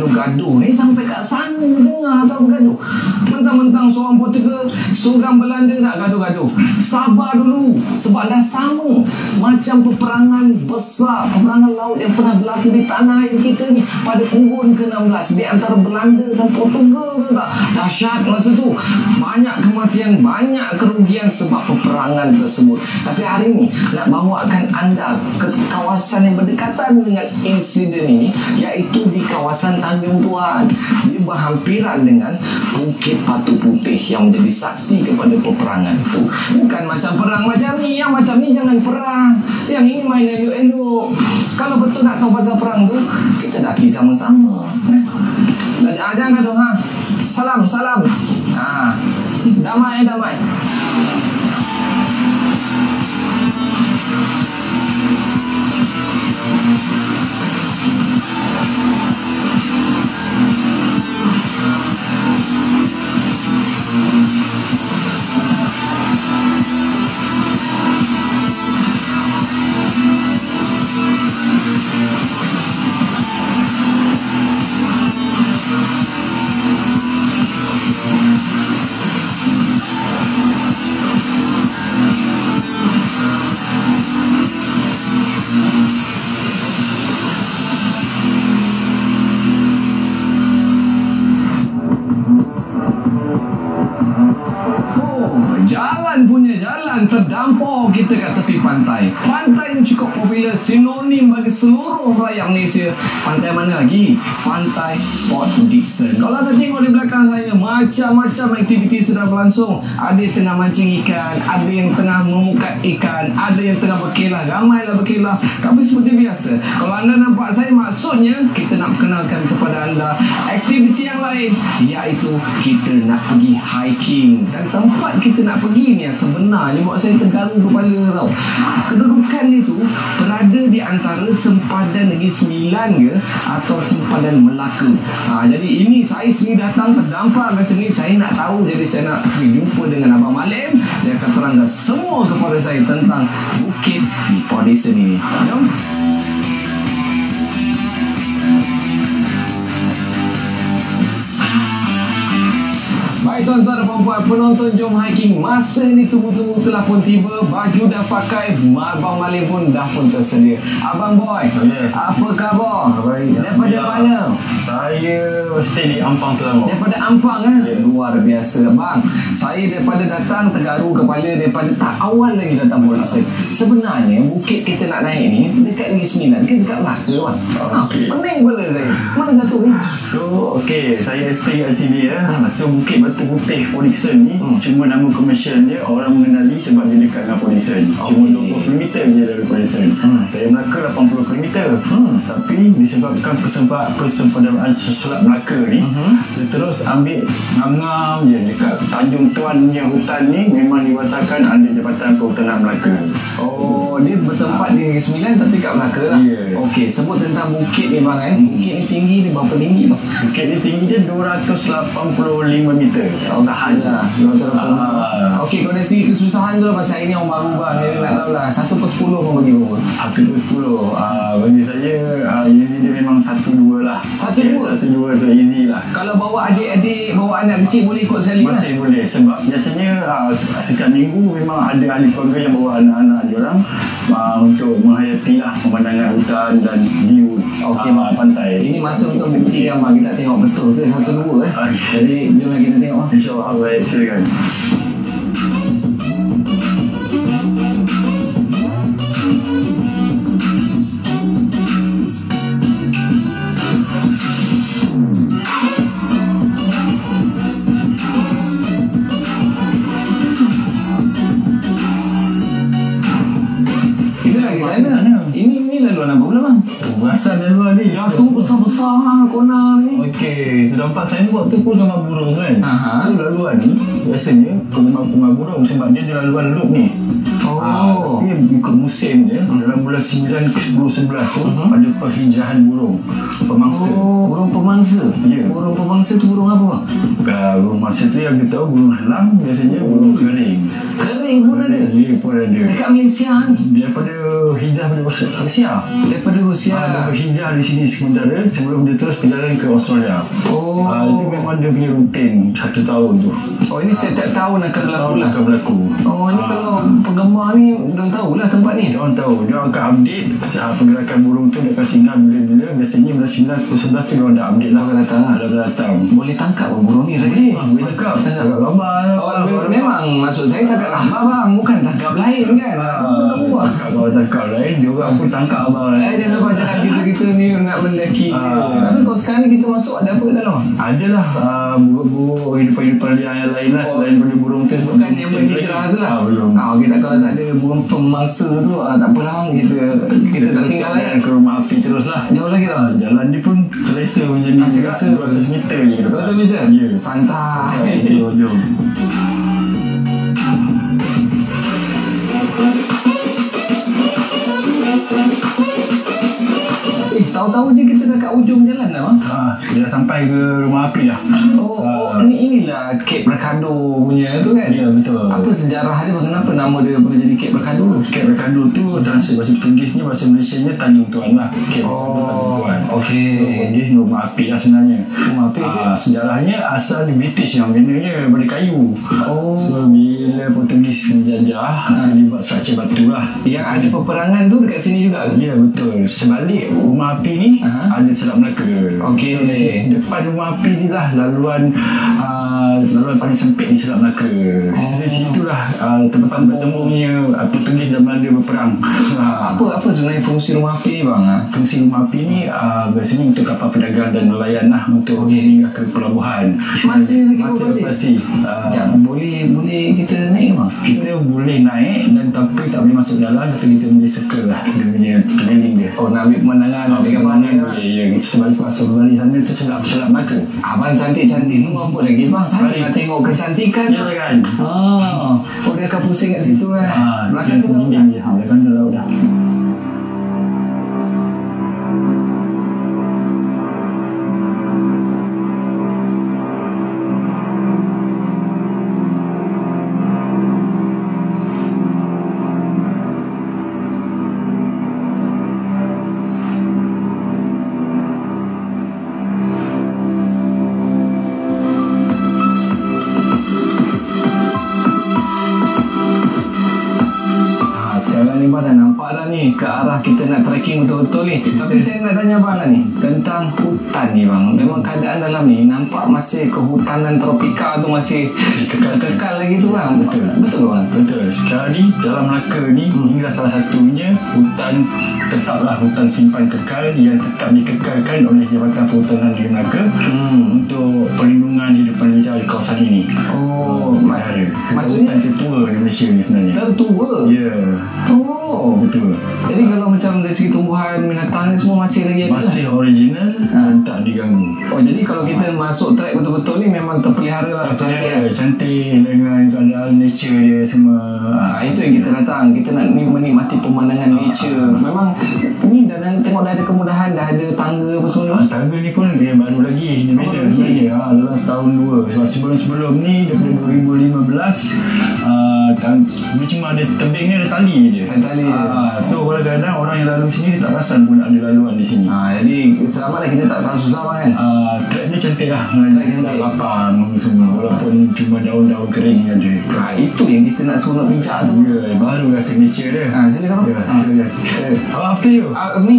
gaduh-gaduh ni sampai kat sana dengar tau bergaduh. Mentang-mentang seorang Portugal, seorang Belanda nak gaduh-gaduh. Sabar dulu, sebab dah sama macam peperangan besar, peperangan laut yang pernah berlaku di tanah air kita ni pada kurun ke-16 di antara Belanda dan Portugal tu tak. Dahsyat masa tu. Banyak kematian, banyak kerugian sebab peperangan tersebut. Tapi hari ni nak bawakan anda ke kawasan yang berdekatan dengan insiden ini, iaitu di kawasan Tanjung Tuan. Dia berhampiran dengan Bukit Batu Putih yang menjadi saksi kepada peperangan itu. Bukan macam perang macam ni. Yang macam ni jangan perang. Yang ini main elok-elok. Kalau betul nak tahu pasal perang tu, kita daki sama-sama. Jangan gaduh ha. Salam. Ha. Damai. Jalan terdampar kita kat tepi pantai. Pantai yang cukup popular, sinonim bagi seluruh rakyat Malaysia. Pantai mana lagi? Pantai Port Dickson. Kalau anda tengok di belakang saya, macam-macam aktiviti sedang berlangsung. Ada yang tengah mancing ikan, ada yang tengah memukat ikan, ada yang tengah berkelah. Ramailah berkelah. Tapi seperti biasa, kalau anda nampak saya, maksudnya kita nak kenalkan kepada anda aktiviti yang lain, iaitu kita nak pergi hiking. Dan tempat kita nak pergi ni sebenarnya buat saya tergaru kepala tau. Kedudukan itu berada di antara sempadan Negeri Sembilan ke atau sempadan Melaka. Jadi ini saya sendiri datang terdampar ke sini. Saya nak tahu, jadi saya nak pergi jumpa dengan Abang Malim. Dia akan terangkan semua kepada saya tentang bukit di Port Dickson ini. Jom. Baik tuan-tuan dan puan-puan, penonton Jom Hiking, masa ni tunggu-tunggu telah pun tiba. Baju dah pakai, Abang Malim pun dah pun tersedia. Abang Boy, apa khabar? Baik. Daripada mana? Saya stay di Ampang Selangor. Daripada Ampang Luar biasa bang. Saya daripada datang tergaru kepala daripada tak awal lagi datang Port Dickson. Sebenarnya bukit kita nak naik ni dekat Negeri Sembilan ke dekat Melaka bang? Pening pula saya. Mana satu ni? So saya stay kat sini ya. So Bukit Batu Putih Port Dickson ni cuma nama komersial dia, orang mengenali sebab dia dekat dengan Port Dickson. Cuma 20 km je dari Port Dickson. Dari Melaka 80 km. Tapi disebabkan persempadan Selat Melaka ni, dia terus ambil ngam-ngam je dekat Tanjung Tuan punya hutan ni. Memang diwatakan ada Jabatan Perhutanan Melaka. Oh, dia bertempat di Negeri Sembilan tapi kat Melaka lah. Okey, sebut tentang bukit ni bang kan. Bukit ni tinggi ni berapa tinggi bang? Bukit ni tinggi dia 285 meter. Sahaja. Okey, kau dari segi kesusahan tu lah, pasal ini orang baru bang. Jadi nak tahu lah 1/10 kau bagi berapa? 1/10 bagi saya easy dia memang 1/2 lah. 1/2 tu easy lah. Kalau bawa adik-adik, bawa anak kecil boleh ikut sekali lah? Masih boleh, sebab biasanya setiap minggu memang ada ahli keluarga yang bawa anak-anak diorang untuk menghayati lah pemandangan hutan dan view pantai. Ini masa untuk buktikan bang, kita tengok betul ke 1/2 Jadi jom kita tengok bang. InsyaAllah. Baik, silakan. Ini laluan apa pula bang? Berasal dari luar ni. Ya tu besar-besar kona ni. Okey, nampak signboard tu pun gambar burung kan? Tu laluan ni biasanya penggemar burung sebab dia ada laluan loop ni. Tapi ikut musim dia, dalam bulan 9 ke 10, 11 tu ada perhijrahan burung. pemangsa. Burung pemangsa. Ya. Burung pemangsa tu burung apa bang? Burung pemangsa tu yang kita tahu burung helang, biasanya burung kering. Kering pun ada. Ya, pun ada. Dekat Malaysia ni. Daripada hijrah pada Rusia. Daripada Rusia. Dia berhijrah di sini sementara sebelum dia terus perjalanan ke Australia. Itu memang dia punya rutin 1 tahun tu. Oh, ini setiap tahun akan berlaku lah. Akan berlaku. Oh, ini kalau penggemar ni dah tahulah tempat ni. Dia orang tahu. Dia akan update pergerakan burung tu. Dia akan singgah bila-bila. Biasanya bila 9, 10, 11 tu dia orang dah update lah. Dah datang. Boleh tangkap burung ni lagi. Boleh tangkap. Tangkap gambar. Memang maksud saya tangkap gambar bang. Bukan tangkap lain kan. Kalau tangkap lain, dia orang pun tangkap abang. Dia nampak jangan kita ni nak mendaki. Tapi kalau sekarang ni kita masuk ada apa dalam? Adalah burung hidupan yang lain lah. Selain daripada burung tu. Bukan yang berhijrah tu lah. Belum. Kita kalau tak ada burung pemangsa tu, tak apalah bang. Kita tak tinggal lain. Ke rumah api terus lah. Jauh lagi tak? Jalan dia pun selesa macam ni. Selesa 200 meter je. 200 meter? Ya. Santai. Jom. Tahu-tahu je kita dah kat ujung jalan dah bang. Dia dah sampai ke rumah api dah. Inilah Cape Mercado punya tu kan? Ya, betul. Apa sejarah dia? Kenapa nama dia boleh jadi Cape Mercado? Cape Mercado tu translate bahasa Portugisnya, bahasa Malaysianya Tanjung Tuan lah. Cape Tanjung Tuan. Okey. So, dia rumah api lah sebenarnya. Rumah api dia? Sejarahnya asal di British yang benarnya daripada kayu. So, bila Portugis menjajah, dibuat struktur batu lah. Yang ada peperangan tu dekat sini juga? Ya, betul. Sebalik rumah api ni ada Selat Melaka. Okey. Depan rumah api ni lah laluan paling sempit di Selat Melaka. Situlah tempat bertemunya Portugis dan Belanda berperang. Apa sebenarnya fungsi rumah api ni bang? Fungsi rumah api ni biasanya untuk kapal perdagangan dan nelayan lah, untuk hingga ke pelabuhan. Masih lagi boleh kita naik bang? Kita boleh naik dan tapi tak boleh masuk dalam, tapi kita boleh circle lah dia punya keliling dia. Nak ambil pemandangan, ambil gambar. Ya, kita sebalik sana tu Selat Melaka. Abang cantik-cantik ni apa lagi bang? Saya nak tengok kecantikan. Ya kan? Dia akan pusing kat situ kan? Belakang tu dinding je. Belakang tu laut dah. Ke arah kita nak trekking betul-betul ni. Tapi saya nak tanya abang lah ni tentang hutan ni bang. Memang keadaan dalam ni nampak masih kehutanan tropika tu masih kekal lagi tu bang. Betul bang. Betul. Sekarang ni dalam Melaka ni inilah salah satunya hutan, tetaplah hutan simpan kekal yang tetap dikekalkan oleh Jabatan Perhutanan di Melaka untuk perlindungan hidupan liar di kawasan ini. Maksudnya hutan tertua di Malaysia ni sebenarnya. Tertua? Ya. Betul. Jadi kalau macam dari segi tumbuhan, binatang ni semua masih lagi ada? Masih original dan tak diganggu. Jadi kalau kita masuk trek betul-betul ni memang terpelihara lah. Cantik dengan keadaan nature dia semua. Itu yang kita datang. Kita nak menikmati pemandangan nature. Memang ni dah tengok dah ada kemudahan, dah ada tangga apa semua. Tangga ni pun dia baru lagi. Dia beda sebenarnya. Dalam setahun dua. Sebelum-sebelum ni daripada 2015 dia cuma ada tebing ni, ada tali je. So kadang-kadang orang yang lalu sini dia tak perasan pun ada laluan di sini. Jadi selamatlah kita tak susah kan. Track ni cantik lah. Track lapang semua. Walaupun cuma daun-daun kering aja. Itu yang kita nak suruh nak pincak tu. Ya, baru rasa nature dia. Silakan. Apa tu? Ni.